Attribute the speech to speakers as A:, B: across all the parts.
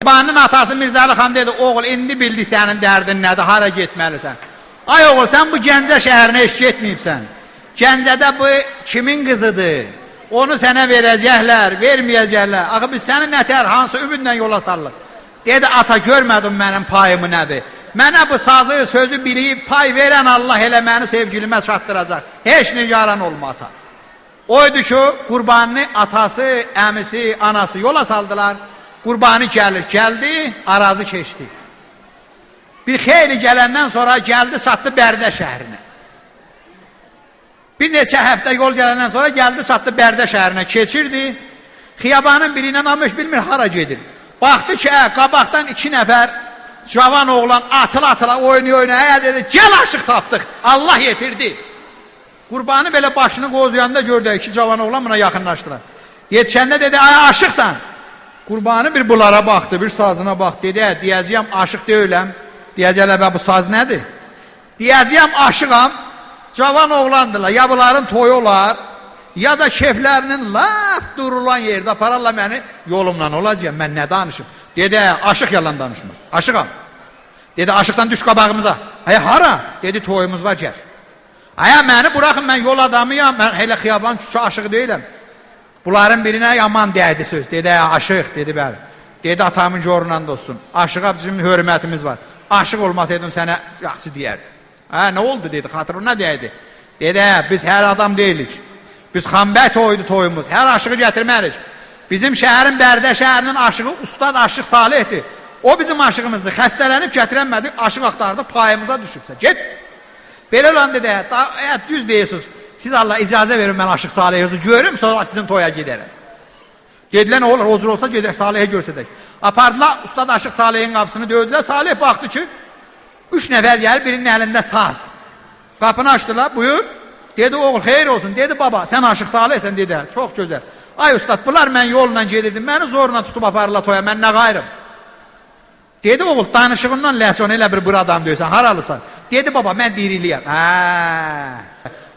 A: Qurbanın atası Mirzəli xan dedi, oğul indi bildi sənin dərdin nədir, hara getməlisən. Ay oğul, sən bu Gəncə şəhərinə eşk etməyibsən. Gəncədə bu kimin qızıdır? Onu sənə verəcəklər, verməyəcəklər. Axı biz səni nətər, hansı ümidlə yola sallıq? Dedi, ata görmədim mənim payımı nədir? Mənə bu sazı, sözü biliyib, pay verən Allah elə məni sevgilimə çatdıracaq. Heç nigaran olma ata. Oydu ki, Qurbanını atası, əmisi, anası yola saldılar. Qurbanı gəlir, gəldi, arazı keçdi. Bir xeyli gələndən sonra gəldi, çatdı Bərdə şəhərinə. Bir neçə həftə yol gələndən sonra gəldi, çatdı Bərdə şəhərinə, keçirdi. Xiyabanın birindən almış, bilmir, hara gedir. Baxdı ki, qabaqdan 2 nəfər cavan oğlan atıla oynaya dedi, gəl aşıq tapdıq, Allah yetirdi. Qurbanı belə başını qozuyanda gördü, 2 cavan oğlan buna yaxınlaşdılar. Yetişəndə dedi, ay aşıqsan. Qurbanı bir bunlara baxdı, bir sazına baxdı, dedi, deyəcəyəm aşıq deyiləm, deyəcəklər, bu saz nədir? Deyəcəyəm aşıqam, cavan oğlandırlar, ya bunların toyu olar, ya da keflərinin laf durulan yerdə apararlar məni, yolumdan olacaq, mən nə danışım? Dedi, aşıq yalan danışmaz, aşıqam. Dedi, aşıqsan düş qabağımıza. Haya, hara? Dedi, toyumuz var, gəl. Haya, məni buraxın, mən yol adamıyam, mən elə xiyaban küçü aşığı deyiləm. Bunların birinə yaman dəydi söz. Dedi, aşıq, dedi, bəli. Dedi, atamın göründən dostum. Aşıqa bizim hörmətimiz var. Aşıq olmasaydın sənə yaxşı deyərdi. Hə, nə oldu, dedi, xatırına dəydi. Dedi, biz hər adam deyilik. Biz xambət toydu toyumuz. Hər aşığı gətirmərik. Bizim şəhərin Bərdə şəhərinin aşığı Ustad Aşıq Salihdir. O bizim aşığımızdır. Xəstələnib gətirənmədik, aşıq axtardı, payımıza düşübsə. Get. Belə olan dedi, düz deyirsiniz. Siz Allah icazə verin, mən Aşıq Salih'ı görüm, sonra sizin toya gedərəm. Dedilər, nə olur, o cür olsa gedək, Salih'e görsədək. Apardılar, Ustad Aşıq Salih'in qapısını döydülər, Salih baxdı ki, 3 nəfər gəlib, birinin əlində saz. Qapını açdılar, buyur. Dedi, oğul, xeyir olsun. Dedi, baba, sən Aşıq Salih'sən, dedi, çox gözəl. Ay ustad, bunlar mən yolla gedirdim, məni zorla tutub aparırlar toya, mən nə qayrım? Dedi, oğul, danışığından ləhcon elə bir adam deyirsən, haralısan? Dedi, baba, mən diriliyəm.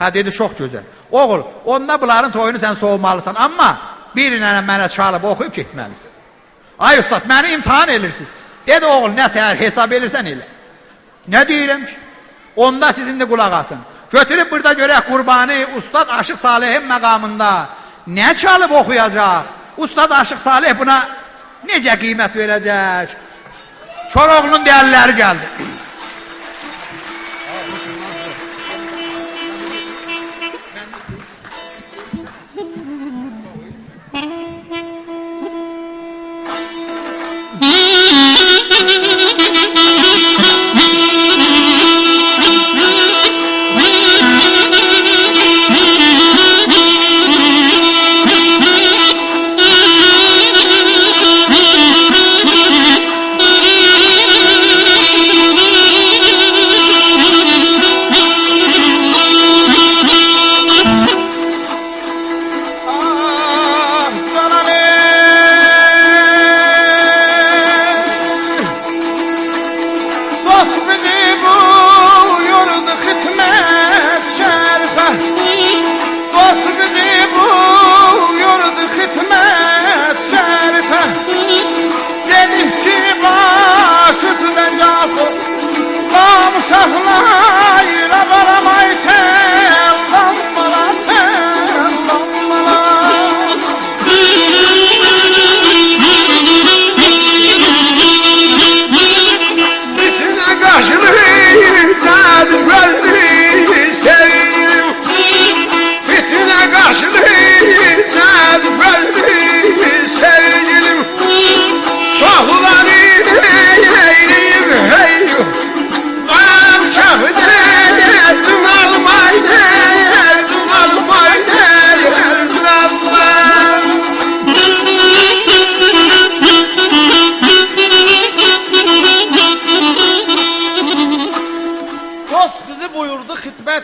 A: Hə, dedi, çox gözəl. Oğul, onda bunların toyunu sən soğumalısan, amma birinə mənə çalıb oxuyub getməlisən. Ay ustad, məni imtihan edirsiniz. Dedi, oğul, nə təhər hesab edirsən elə. Nə deyirəm ki? Onda sizin də qulaq asın. Götürüb burada görək Qurbanı Ustad Aşıq Salih'in məqamında nə çalıb oxuyacaq? Ustad Aşıq Salih buna necə qiymət verəcək? Koroğlunun dəyərləri gəldi.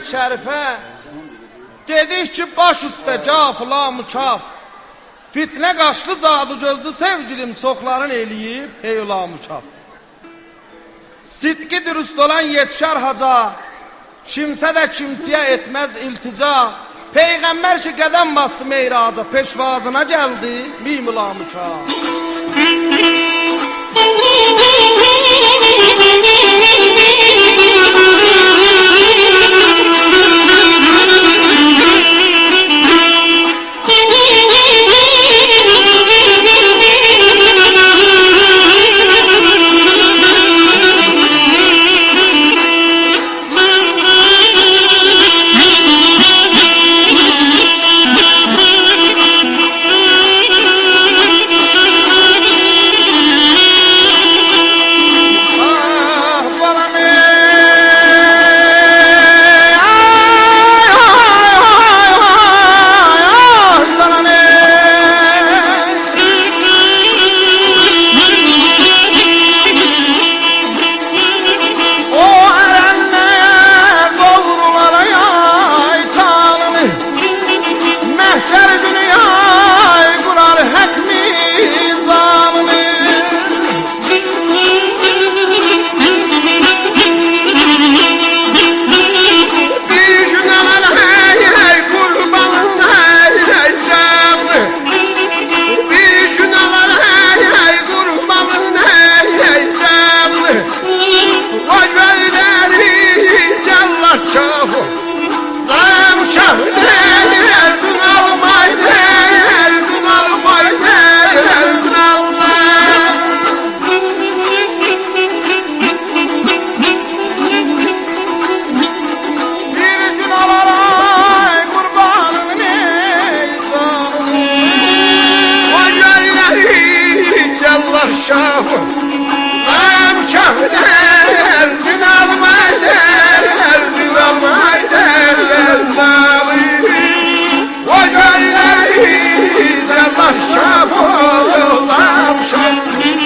B: Şərifə dedik ki, baş üstə cafıla mükaf fitnə qaşlı cadı gözlü sevgilim çoxların eləyib heyla mükaf. Sidqi dürüst olan yetişər haca, kimsə də kimsəyə etməz iltica. Peyğəmbər ki qədəm bastı meyraca, peşvazına gəldi mimla mükaf.
A: Lam şahder zinalmayder zinalmayder o gayleri Allah şahol lam şahder.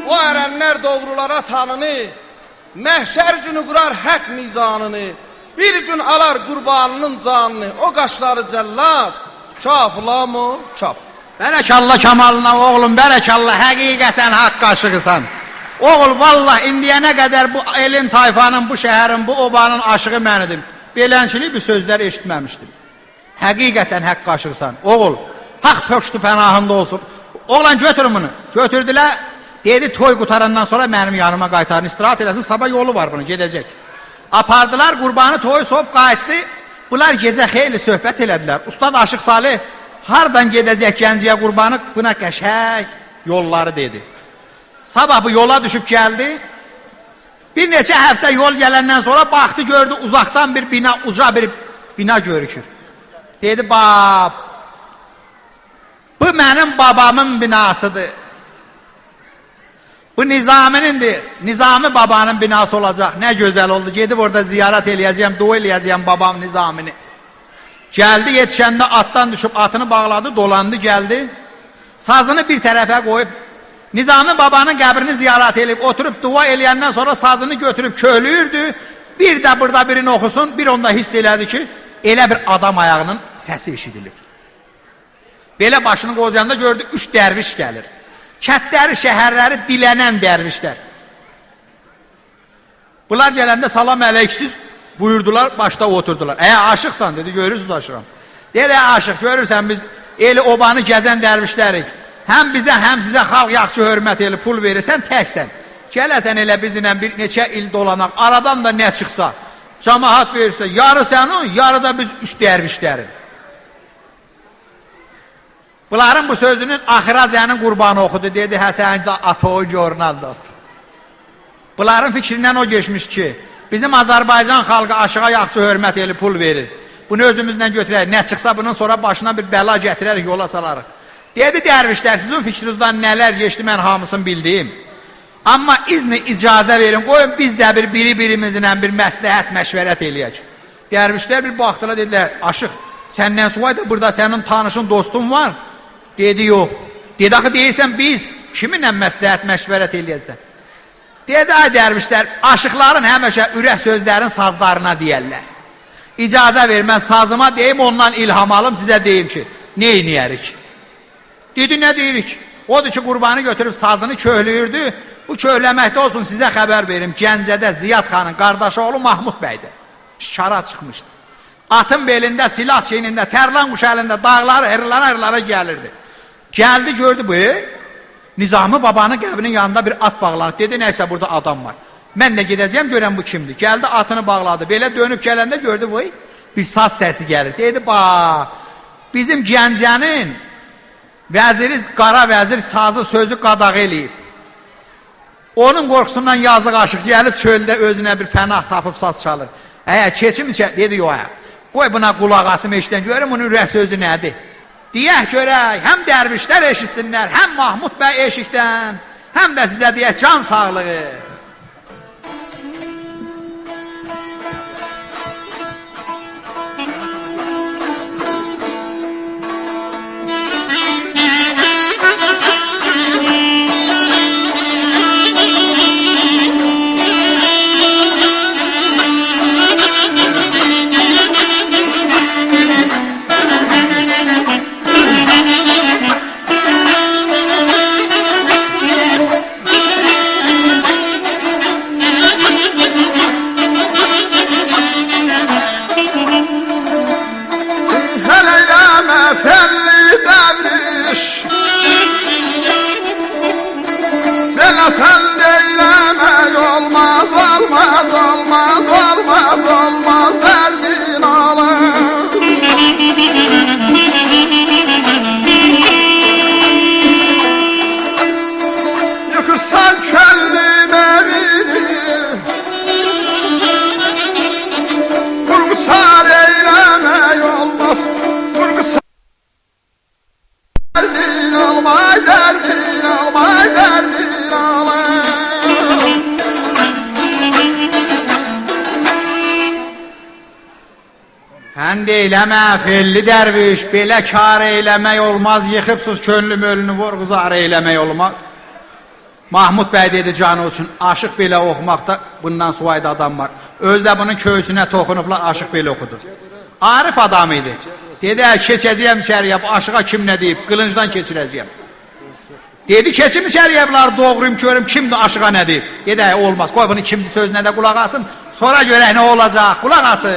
B: O erenler doğrulara tanını, məhşər günü kurar hak mizanını, bir gün alar kurbanının canını, o qaşları cəllat, çapla mı? Çap.
A: Bərəkallah kamalına oğlum, bərəkallah, həqiqətən haqq aşığısan. Oğul, vallah, indiyənə qədər bu elin, tayfanın, bu şəhərin, bu obanın aşığı mənidim. Belənçilik bir sözlər eşitməmişdim. Həqiqətən haqq aşığısan. Oğul, haqq pökştü pənahında olsun. Oğlan götürün bunu. Götürdülər, dedi toy qutarandan sonra mənim yanıma qaytarın, istirahat eləsin, sabah yolu var bunu, gedəcək. Apardılar, qurbanı toyu soğub qayıtdı. Bunlar gecə xeyli söhbət elədilər. Ustad Aşıq Salih hardan gedəcək gənciyə qurbanı, buna qəşək yolları dedi. Sabah bu yola düşüb gəldi. Bir neçə həftə yol gələndən sonra baxdı, gördü uzaqdan bir bina, uca bir bina görükür. Dedi, bab, bu mənim babamın binasıdır. Bu Nizami'nindir. Nizami babanın binası olacaq. Nə gözəl oldu. Gedib orada ziyaret eləyəcəyəm, dua eləyəcəyəm babam Nizamini. Gəldi, yetişəndə atdan düşüb atını bağladı, dolandı, gəldi. Sazını bir tərəfə qoyub, Nizami babanın qəbrini ziyaret eləyib, oturub dua eləyəndən sonra sazını götürüb köhlüyürdü. Bir də burada birini oxusun, bir onda hiss elədi ki, elə bir adam ayağının səsi eşidilir. Belə başını qozuyanda gördü, 3 dərviş gəlir. Kətləri, şəhərləri dilənən dərvişlər. Bunlar gələndə salam əleyksiz buyurdular, başda oturdular. Aşıqsan, dedi, görürsünüz aşığım. Dedi, aşıq, görürsən biz eli obanı gəzən dərvişlərik. Həm bizə, həm sizə xalq yaxşı hörmət eli pul verirsən, təksən. Gələsən elə bizimlə bir neçə il dolanaq, aradan da nə çıxsa, cəmahat verirsə, yarı sənin, yarı da biz 3 dərvişlərin. Bunların bu sözünün Axiracənin qurbanı oxudu, dedi, sən də atoyu görünən dost. Bunların fikrindən o geçmiş ki, bizim Azərbaycan xalqı aşığa yaxşı hörmət eli pul verir. Bunu özümüzdən götürək, nə çıxsa bunun sonra başına bir bəla gətirərik, yola salarıq. Dedi, dərvişlər, sizin fikrinizdən nələr geçdi, mən hamısını bildiyim. Amma izni icazə verin, qoyun biz də biri-birimizlə bir məsləhət, məşvərət eləyək. Dərvişlər bir baxdılar, dedilər, aşıq, səndən sonra da burada sənin tanışın, dostun var. Dedi, yox. Dedi, axı deyirsən, biz kiminlə məsləhət, məşvərət eləyəcəksən? Dedi, ay dərvişlər, aşıqların həmişə ürək sözlərin sazlarına deyərlər. İcazə ver, mən sazıma deyim, ondan ilham alım, sizə deyim ki, nə eləyərik? Dedi, nə deyirik? Odur ki, qurbanı götürüb sazını köhlüyürdü, bu köhləməkdə olsun, sizə xəbər verim, Gəncədə Ziyad xanın qardaşı oğlu Mahmud bəydir. Şikara çıxmışdı. Atın belində, silah çeynində, tərlan quş əlində, dağları hırlana gəlirdi. Gəldi, gördü bu, Nizami babanın qəbrinin yanında bir at bağlanır. Dedi, nəysə burada adam var. Mən də gedəcəyəm, görəm bu kimdir. Gəldi, atını bağladı. Belə dönüb gələndə gördü bu, bir saz səsi gəlir. Dedi, bizim Gəncənin vəziri, qara vəzir sazı sözü qadaq eləyib. Onun qorxusundan yazıq aşıq gəlib çöldə özünə bir pənah tapıb saz çalır. Keçim dedi, yox, qoy buna qulaq asım eşidən, görüm onun ürək sözü nədir? Deyək görək, həm dərvişlər eşitsinlər, həm Mahmud bəy eşikdən, həm də sizə deyək can sağlığı.
B: almay dərdin, almay dərdin alay.
A: Hənd eyləmə, felli dərviş, belə kar eyləmək olmaz, yıxıbsız könlüm ölünü vurğuzar eyləmək olmaz. Mahmud bəy dedi canı üçün, aşıq belə oxumaqda bundan suvayda adam var. Özdə bunun köysünə toxunublar, aşıq belə oxudu. Arif adam idi. Dedi, keçəcəyəm içəriyə, bu aşığa kim nə deyib, qılıncdan keçirəcəyəm. Dedi, keçim içəriyə, bunlar doğruyum, görüm, kimdir aşığa nə deyib. Dedi, olmaz, qoy bunu ikinci sözünə də qulaq asın, sonra görək nə olacaq, qulaq asın.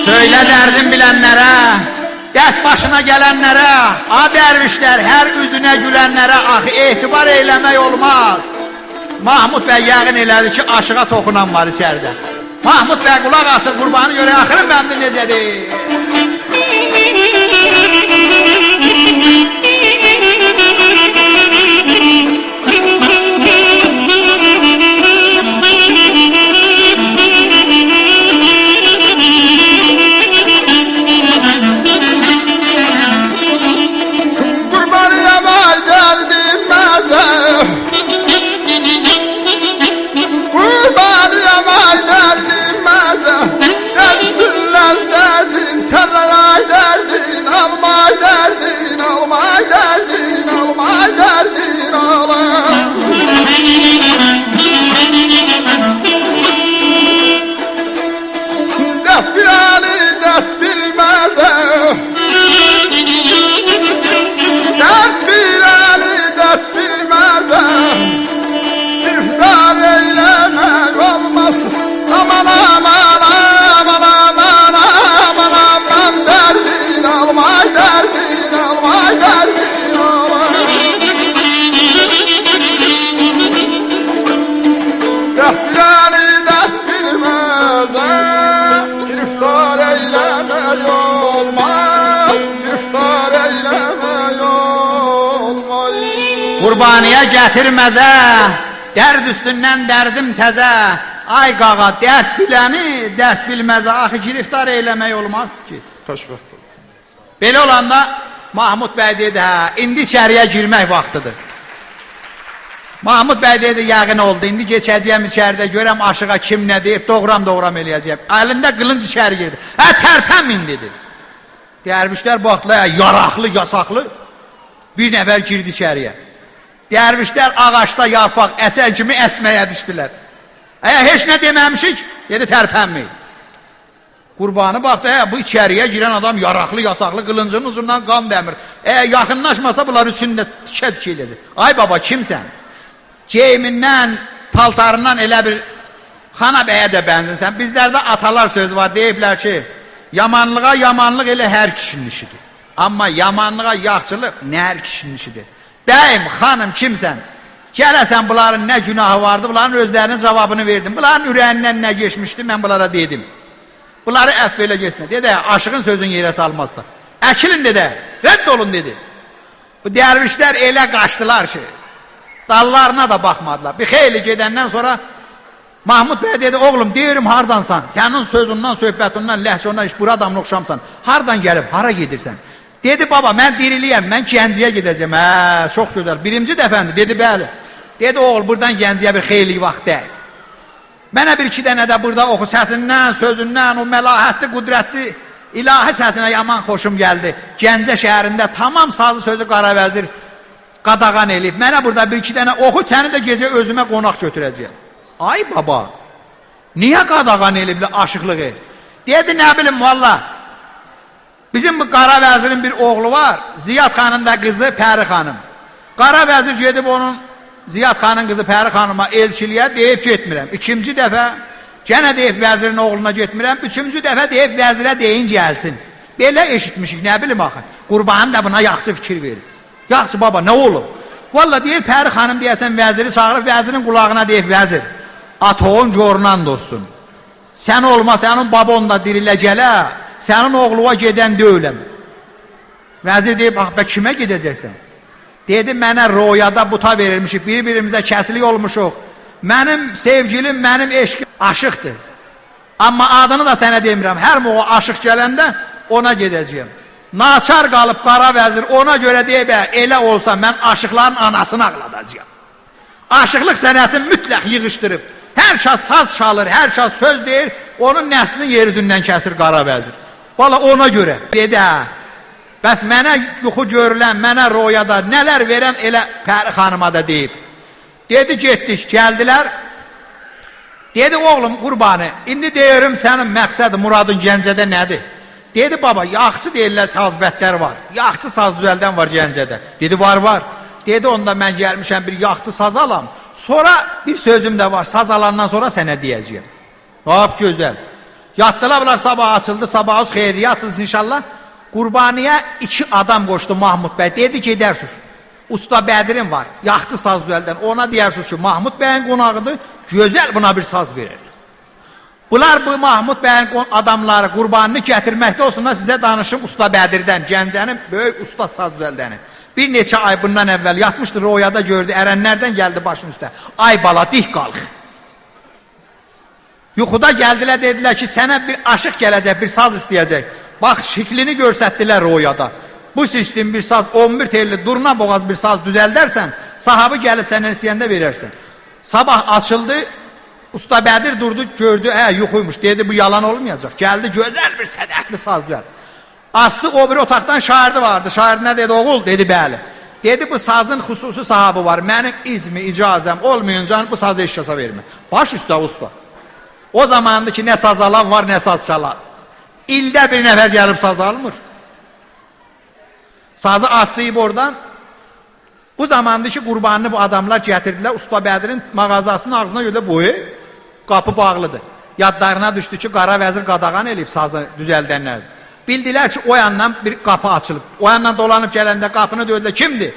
A: Söylə dərdim bilənlərə, dərd başına gələnlərə, a dərvişlər, hər üzünə gülənlərə, axı etibar eyləmək olmaz. Mahmud bəy yəqin elədi ki, aşığa toxunan var içəridə. Mahmud bəy qulaq asır, qurbanı görə axırın məmnun necədir? Qurbaniyə gətirməzə, dərd üstündən dərdim təzə. Ay qağa, dərd biləni, dərd bilməzə, axı giriftar eyləmək olmazdı ki. Belə olanda Mahmud bəy dedi, indi içəriyə girmək vaxtıdır. Mahmud bəy dedi, yəqin oldu, indi geçəcəyəm içəridə, görəm aşığa kim nə deyib, doğram eləyəcəyəm. Əlində qılınc içəri girdi. Tərpənmin dedi. Dərvişlər baxdılar, yaraqlı, yasaqlı. Bir nəfər girdi içəriyə. Dərvişlər ağaçda yarpaq əsən kimi əsməyə düşdülər. Heç nə deməmişik, dedi tərpənməyin. Qurbanı baxdı, bu içəriyə girən adam yaraqlı, yasaqlı, qılıncının uzundan qan dəmir. Yaxınlaşmasa bunlar üçündə tikə-tikə eləyəcək. Ay baba, kimsən? Geyimindən, paltarından elə bir xana bəyə də bənzinsən. Bizlərdə atalar söz var, deyiblər ki, yamanlığa yamanlıq elə hər kişinin işidir. Amma yamanlığa yaxçılıq nə hər kişinin işidir. Bəyim, xanım, kimsən? Gələsən, bunların nə günahı vardı, bunların özlərinin cavabını verdim. Bunların ürəyindən nə geçmişdi, mən bunlara dedim. Bunları əff elə geçsinə. Dedə, aşığın sözünü yerə salmazlar. Əkilin dedə, rədd olun dedi. Bu dərvişlər elə qaçdılar ki, dallarına da baxmadılar. Bir xeyli gedəndən sonra Mahmud bəy dedi, oğlum, deyirim hardansan? Sənin sözündən, söhbətindən, ləhcəndən, bura adamına oxşamsan. Hardan gəlib, hara gedirsən? Dedi, baba, mən diriliyəm, mən Gəncəyə gedəcəm. Çox gözəl, birinci dəfəndir. Dedi, bəli. Dedi, oğul, buradan Gəncəyə bir xeyli vaxt deyil. Mənə bir iki dənə də burada oxu, səsindən, sözündən, o məlahətli, qüdrətli, ilahi səsinə yaman xoşum gəldi. Gəncə şəhərində tamam sazı sözü Qaravəzir qadağan eləyib. Mənə burada bir iki dənə oxu, səni də gecə özümə qonaq götürəcəyəm. Ay baba, niyə qadağan eləyiblər aşıqlığı? Dedi, nə bilim, valla. Bizim bu Qaravəzirin bir oğlu var, Ziyad xanın da qızı Pəri xanım. Qaravəzir gedib onun, Ziyad xanın qızı Pəri xanıma elçiliyə deyib getmirəm. İkinci dəfə, gənə deyib vəzirin oğluna getmirəm. Üçüncü dəfə deyib vəzirə deyin gəlsin. Belə eşitmişik, nə bilim axı. Qurbanın da buna yaxşı fikir verir. Yaxşı baba, nə olur? Valla deyir, Pəri xanım deyəsən vəziri çağırıb, vəzirin qulağına deyib, vəzir, atoğun görünan dostun. Sən olma, sənin babon da dirilə gələ, sənin oğluğa gedən deyiləm. Vəzir deyib, bax, kimə gedəcəksən? Dedi, mənə royada buta verilmişik, bir-birimizə kəsilik olmuşuq. Mənim sevgilim, mənim eşkim aşıqdır. Amma adını da sənə demirəm. Hər o aşıq gələndə ona gedəcəyim. Naçar qalıb qara vəzir, ona görə deyib, elə olsa mən aşıqların anasını ağladacağım. Aşıqlıq sənətini mütləq yığışdırıb. Hər kəs saz çalır, hər kəs söz deyir, onun nəslinin yer üzündən kəsir qara vəzir. Valla ona görə. Dedi, bəs mənə yuxu görülən, mənə royada nələr verən elə Pəri xanıma da deyib. Dedi, getdik, gəldilər. Dedi, oğlum qurbanı, indi deyirim sənin məqsədi, muradın Gəncədə nədir? Dedi, baba, yaxşı deyirlər sazbətlər var. Yaxşı saz düzəldən var Gəncədə. Dedi, var. Dedi, onda mən gəlmişəm bir yaxşı saz alam. Sonra bir sözüm də var, saz alandan sonra sənə deyəcəyim. Hop, gözəl. Yatdılar, bunlar sabah açıldı, sabahız xeyriyə açılsın inşallah. Qurbaniyə 2 adam qoşdu Mahmud bəy. Dedi, gedərsiniz. Usta Bədirin var, yaxşı saz düzəldən. Ona deyirsiniz ki, Mahmud bəyin qonağıdır, gözəl buna bir saz verir. Bunlar bu Mahmud bəyin adamları qurbanını gətirməkdə olsunlar, sizə danışım Usta Bədirdən, Gəncənin böyük usta saz düzəldəni. Bir neçə ay bundan əvvəl yatmışdı, royada gördü, ərənlərdən gəldi başın üstə. Ay bala, dik qalx. Yuxuda gəldilər, dedilər ki, sənə bir aşıq gələcək, bir saz istəyəcək. Bax, şiklini görsətdilər royada. Bu sistem bir saz, 11 telli, durna boğaz bir saz düzəldərsən, sahabı gəlib səndən istəyəndə verərsən. Sabah açıldı, Usta Bədir durdu, gördü, yuxuymuş, dedi, bu yalan olmayacaq. Gəldi, gözəl bir sədəkli saz düzəld. Aslı o bir otaqdan şairdi vardı, şairinə dedi, oğul, dedi, bəli. Dedi, bu sazın xüsusi sahabı var, mənim izmi, icazəm olmayınca bu sazı eşkasa vermə. Baş üstə usta. O zamandı ki, nə saz alan var, nə saz çalan. İldə bir nəfər gəlib saz almır. Sazı aslayıb oradan. Bu zamandı ki, qurbanını bu adamlar gətirdilər, Usta Bədirin mağazasının ağzına görə boyu, qapı bağlıdır. Yadlarına düşdü ki, qara vəzir qadağan eləyib sazı düzəldənlərdir. Bildilər ki, o yandan bir qapı açılıb. O yandan dolanıb gələndə qapını döydülər. Kimdir?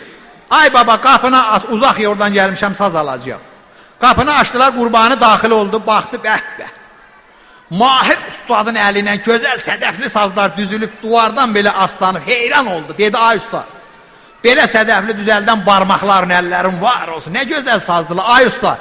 A: Ay baba, qapını aç, uzaq yordan gəlmişəm, saz alacağım. Qapını açdılar, qurbanı daxil oldu, baxdı, bəh. Mahir ustadın əlindən gözəl sədəfli sazlar düzülüb, duvardan belə aslanıb, heyran oldu. Dedi, ay usta, belə sədəfli düzəldən barmaqların, əllərin var olsun, nə gözəl sazdılar. Ay usta,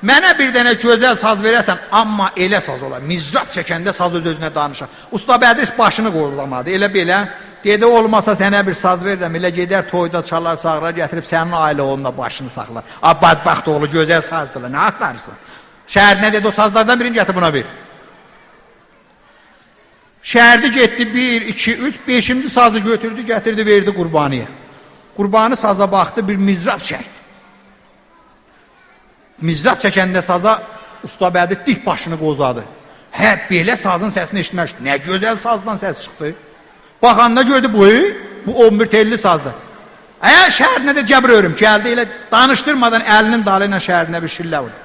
A: mənə bir dənə gözəl saz verəsən, amma elə saz olar, mizrab çəkəndə saz öz-özünə danışar. Usta Bədir başını qoyulamadı, elə belə. Dedi, olmasa sənə bir saz verirəm, elə gedər toyda çalar, çağırar, gətirib sənin ailə onunla başını saxlar. Badbaxt oğlu, gözəl sazdılar, nə atlarsın? Şəhərinə dedi, o sazlardan birini gətir buna bir. Şəhərdi getdi, 1, 2, 3, 5-ci sazı götürdü, gətirdi, verdi Qurbaniyə. Qurbanı saza baxdı, bir mizrab çəkdi. Mizrab çəkəndə saza Usta Bədir dik başını qozadı. Belə sazın səsini eşitmək, nə gözəl sazdan səs çıxdı. Baxanda gördü, bu 11 telli sazdır. Şəhərinə də cəbr örüm, gəldi elə danışdırmadan əlinin dalı ilə şəhərinə bir şillə vurdu.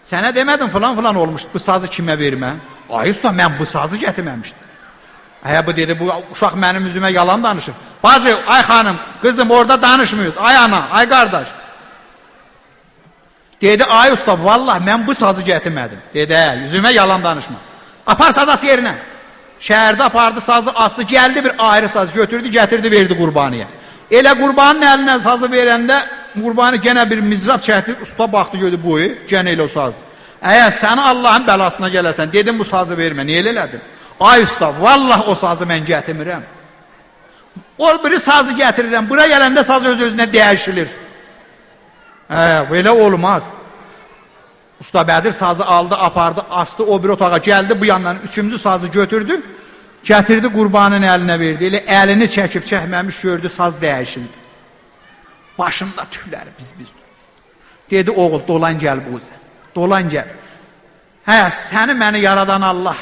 A: Sənə demədim filan olmuşdu, bu sazı kimə vermə? Ay usta, mən bu sazı gətirməmişdim. Bu dedi, bu uşaq mənim üzümə yalan danışır. Bacı, ay xanım, qızım, orada danışmıyoruz. Ay ana, ay qardaş. Dedi, ay usta, vallah mən bu sazı gətirmədim. Dedi, yüzümə yalan danışma. Apar sazası yerinə. Şəhərdə apardı sazı, aslı, gəldi bir ayrı saz, götürdü, gətirdi, verdi Qurbaniyə. Elə Qurbanın əlinə sazı verəndə, Qurbanı genə bir mizrab çəkdi, usta baxdı, gördü, boyu, genə elə o sazdı. Səni Allahın bəlasına gələsən, dedim bu sazı vermə, niyə elə elədim? Ay usta, vallah o sazı mən gətirmirəm. O biri sazı gətirirəm, bura gələndə saz öz-özünə dəyişilir. Belə olmaz. Usta Bədir sazı aldı, apardı, açdı, o bir otağa gəldi, bu yandan 3-cü sazı götürdü, gətirdi, Qurbanın əlinə verdi. Elə əlini çəkib çəkməmiş gördü, saz dəyişildi. Başında tükləri biz. Dedi, oğul, dolan gəl bu üzə. Dolan gəl. Səni məni yaradan Allah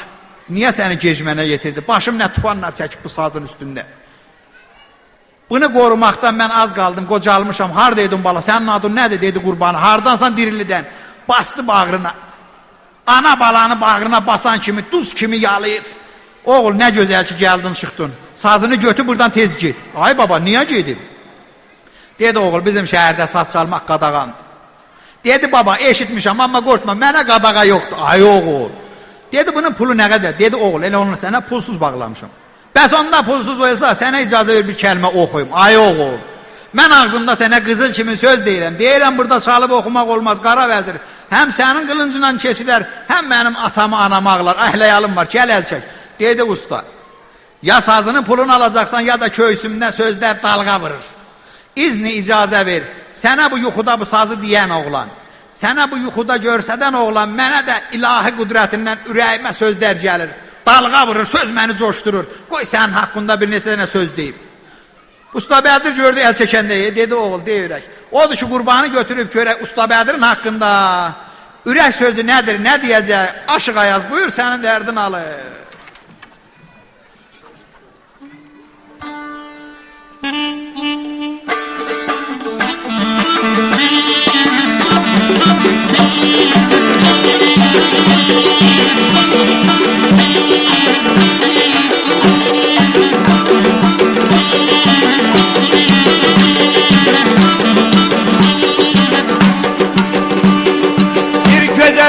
A: niyə səni gecmənə yetirdi? Başım nə tufanlar çəkib bu sazın üstündə. Bunu qorumaqdan mən az qaldım, qocalmışam. Haradaydın bala, sənin adın nədir? Dedi Qurbanı. Hardansan Dirillidən. Bastı bağrına. Ana balanı bağrına basan kimi, duz kimi yalayır. Oğul, nə gözəl ki, gəldin, çıxdın. Sazını götür, buradan tez git. Ay baba, niyə gedim? Dedi, oğul, bizim şəhərdə saz çalmaq qadağandır. Dedi, baba, eşitmişəm, amma qorxma, mənə qadağa yoxdur. Ay oğul. Dedi, bunun pulu nə qədər? Dedi, oğul, elə onu sənə pulsuz bağlamışam. Bəs onda pulsuz olsa, sənə icazə ver bir kəlmə oxuyum. Ay oğul, Mən ağzımda sənə qızıl kimi söz deyirəm. Deyirəm burada çalıb oxumaq olmaz, qara vəzir. Həm sənin qılıncla keçilər, həm mənim atamı anamı ağlar. Əhləyalım var, gəl əl çək. Dedi usta, ya sazının pulunu alacaqsan, ya da köysümdən sözlər dalğa vurur. İzni icazə ver, sənə bu yuxuda bu sazı deyən oğlan, sənə bu yuxuda görsədən oğlan, mənə də ilahi qüdrətindən ürəyimə sözlər gəlir. Dalğa vurur, söz məni coşdurur. Qoy sənin haqqında bir neçə dənə söz deyib. Usta Bədir gördü əl çəkəndə, dedi oğul, dey ürək. Odur ki, qurbanı götürüb görək Usta Bədirin haqqında. Ürək sözü nədir, nə deyəcək? Aşıq Ayaz, buyur sənin dərdin alır.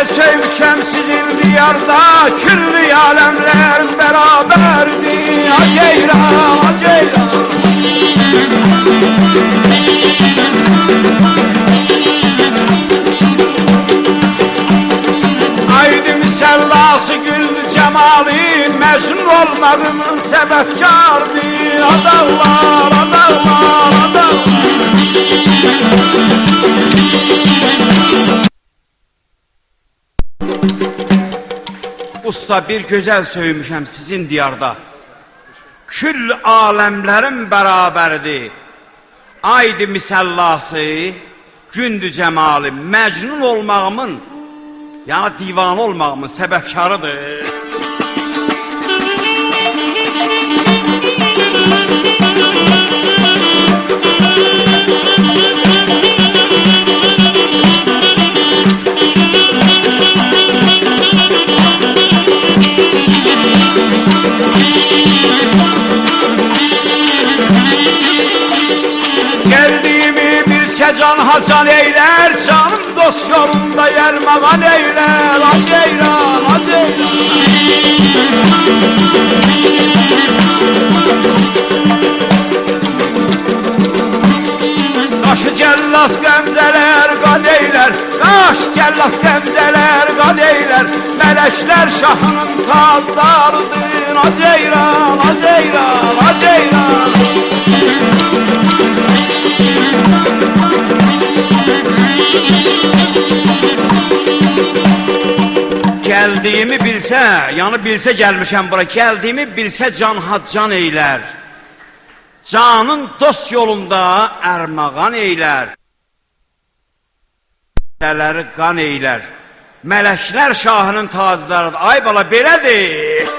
B: Sevmişəm sizin diyarda, küllü aləmlər bərabərdir. Aceyran, aceyran. Aydı misəllası güldü cəmali, məcnun olmağının səbəbkardır. Adaqlar, adaqlar, adaqlar. Usta bir gözəl söymüşəm sizin diyarda, küll aləmlərin bərabəridir. Aydı misəllası, gündü cəmali, məcnun olmağımın, yəni divan olmağımın səbəbkarıdır. Can hacan eyler, canım dost yolunda yermağan eyler. Aceyran, aceyran. Qaşı cəllas qəmzələr qan eylər, qaş cəllas qəmzələr qan eylər. Mələklər şahının taclarıdır. Aceyran, aceyran, aceyran. Gəldiyimi bilsə, yəni bilsə gəlmişəm bura, gəldiyimi bilsə can haccan eylər. Canın dost yolunda ərmağan eylər. Dələri qan eylər. Mələklər şahının taclarıdır. Ay bala, belədir.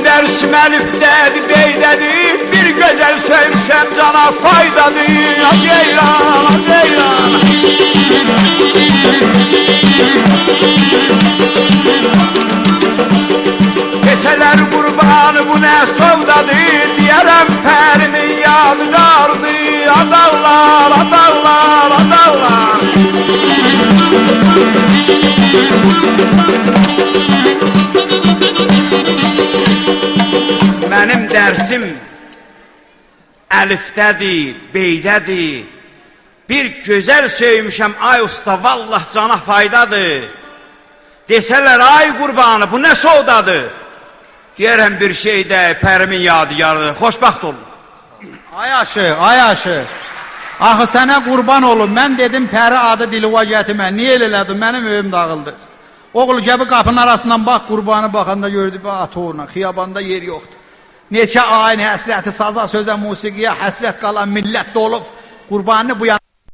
B: Dərsim əlifdədir, beydədir, bir gözəl söymüşəm cana faydadır. Aceyran, aceyran. Desələr qurbanı bu nə sovdadır, deyərəm pərimin yadigardır. Adaqlar, adaqlar, adaqlar. Mənim dərsim əlifdədir, beydədir. Bir gözəl söymüşəm, ay usta, vallah cana faydadır. Desələr, ay qurbanı, bu nə sovdadır? Deyərəm bir şeydə, pərimin yadigarıdır. Xoşbaxt olun.
A: Ay aşı, ay aşı. Axı sənə qurban olun, mən dedim pəri adı diliva gətirmə. Niyə elədim, mənim evim dağıldı. Oğul gəbi qapının arasından bax, qurbanı baxanda gördü, atı oruna, xiyabanda yer yoxdur. Neçə ayın həsrəti, saza, sözə, musiqiyə həsrət qalan millət dolub, qurbanını bu yana